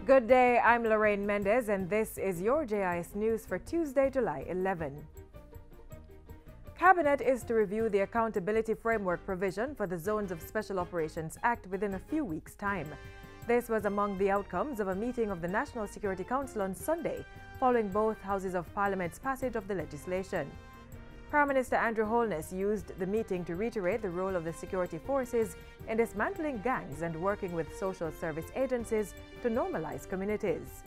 Good day, I'm Lorraine Mendez and this is your JIS News for Tuesday, July 11. Cabinet is to review the accountability framework provision for the Zones of Special Operations Act within a few weeks' time. This was among the outcomes of a meeting of the National Security Council on Sunday, following both Houses of Parliament's passage of the legislation. Prime Minister Andrew Holness used the meeting to reiterate the role of the security forces in dismantling gangs and working with social service agencies to normalize communities.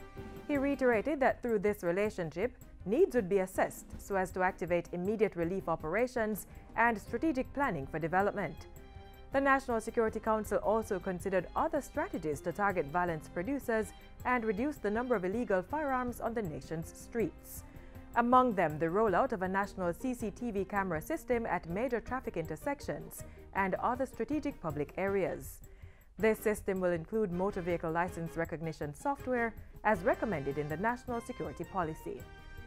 He reiterated that through this relationship, needs would be assessed so as to activate immediate relief operations and strategic planning for development. The National Security Council also considered other strategies to target violence producers and reduce the number of illegal firearms on the nation's streets. Among them, the rollout of a national CCTV camera system at major traffic intersections and other strategic public areas. This system will include motor vehicle license recognition software as recommended in the National Security Policy.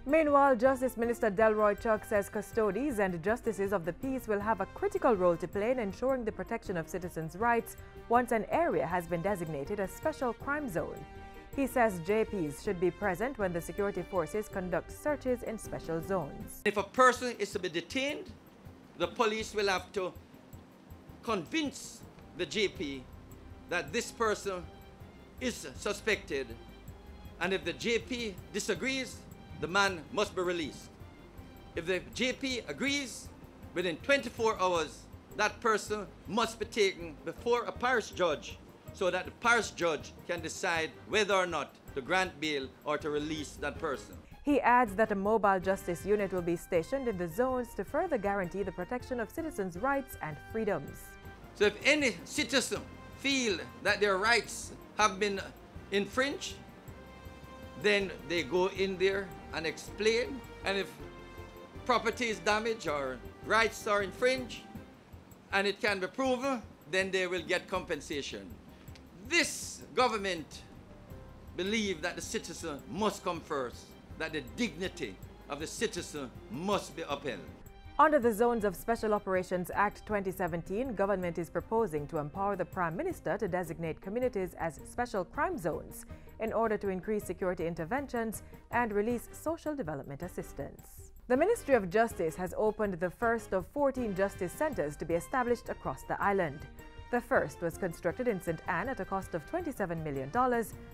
Meanwhile, Justice Minister Delroy Chuck says custodies and justices of the peace will have a critical role to play in ensuring the protection of citizens' rights once an area has been designated a special crime zone. He says JPs should be present when the security forces conduct searches in special zones. If a person is to be detained, the police will have to convince the JP that this person is suspected, and if the JP disagrees, the man must be released. If the JP agrees, within 24 hours, that person must be taken before a parish judge so that the parish judge can decide whether or not to grant bail or to release that person. He adds that a mobile justice unit will be stationed in the zones to further guarantee the protection of citizens' rights and freedoms. So if any citizen feel that their rights have been infringed, then they go in there and explain, and if property is damaged or rights are infringed and it can be proven, then they will get compensation. This government believes that the citizen must come first, that the dignity of the citizen must be upheld. Under the Zones of Special Operations Act 2017, government is proposing to empower the Prime Minister to designate communities as special crime zones in order to increase security interventions and release social development assistance. The Ministry of Justice has opened the first of 14 justice centers to be established across the island. The first was constructed in St. Anne at a cost of $27 million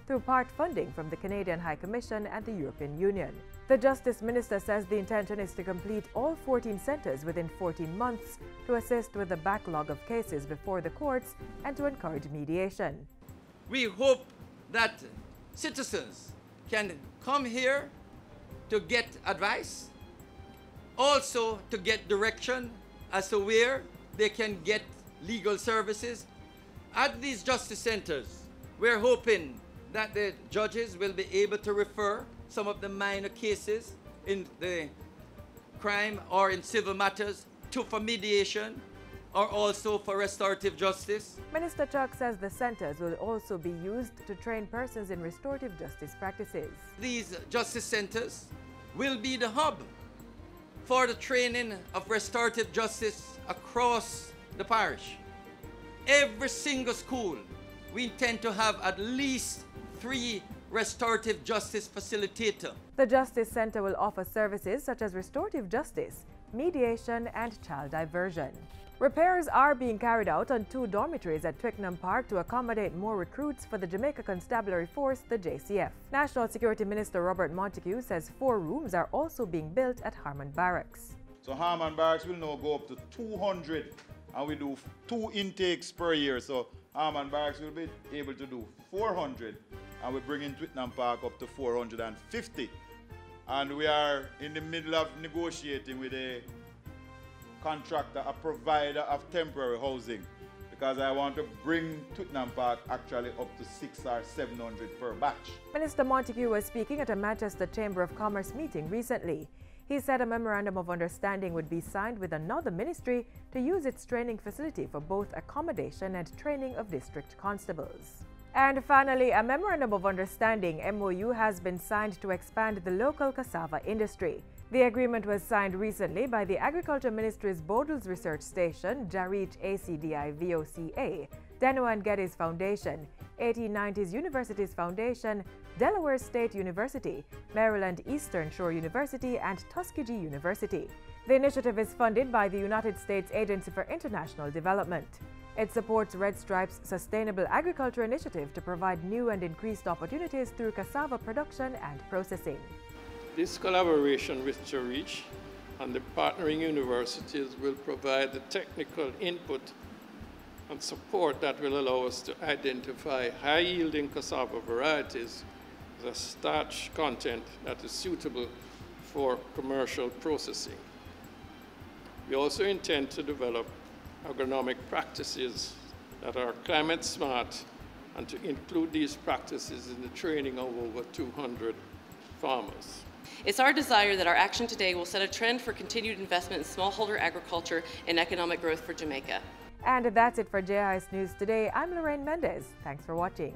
through part funding from the Canadian High Commission and the European Union. The Justice Minister says the intention is to complete all 14 centers within 14 months to assist with the backlog of cases before the courts and to encourage mediation. We hope that citizens can come here to get advice, also to get direction as to where they can get legal services. At these justice centers, we're hoping that the judges will be able to refer some of the minor cases in the crime or in civil matters for mediation or also for restorative justice. Minister Chuck says the centers will also be used to train persons in restorative justice practices. These justice centers will be the hub for the training of restorative justice across the parish. Every single school, we intend to have at least 3 restorative justice facilitators. The Justice Center will offer services such as restorative justice, mediation, and child diversion. Repairs are being carried out on 2 dormitories at Twickenham Park to accommodate more recruits for the Jamaica Constabulary Force, the JCF. National Security Minister Robert Montego says 4 rooms are also being built at Harmon Barracks. So Harmon Barracks will now go up to 200, and we do 2 intakes per year. So Arnold will be able to do 400, and we're bringing Twickenham Park up to 450. And we are in the middle of negotiating with a contractor, a provider of temporary housing, because I want to bring Twickenham Park actually up to 600 or 700 per batch. Minister Montego was speaking at a Manchester Chamber of Commerce meeting recently. He said a memorandum of understanding would be signed with another ministry to use its training facility for both accommodation and training of district constables. And finally, a memorandum of understanding (MOU) has been signed to expand the local cassava industry. The agreement was signed recently by the Agriculture Ministry's Bodles Research Station, Jarich ACDI VOCA, Deno and Geddes Foundation, 1890s Universities Foundation, Delaware State University, Maryland Eastern Shore University, and Tuskegee University. The initiative is funded by the United States Agency for International Development. It supports Red Stripe's Sustainable Agriculture Initiative to provide new and increased opportunities through cassava production and processing. This collaboration with JREACH and the partnering universities will provide the technical input and support that will allow us to identify high-yielding cassava varieties with a starch content that is suitable for commercial processing. We also intend to develop agronomic practices that are climate smart and to include these practices in the training of over 200 farmers. It's our desire that our action today will set a trend for continued investment in smallholder agriculture and economic growth for Jamaica. And that's it for JIS News Today. I'm Lorraine Mendez. Thanks for watching.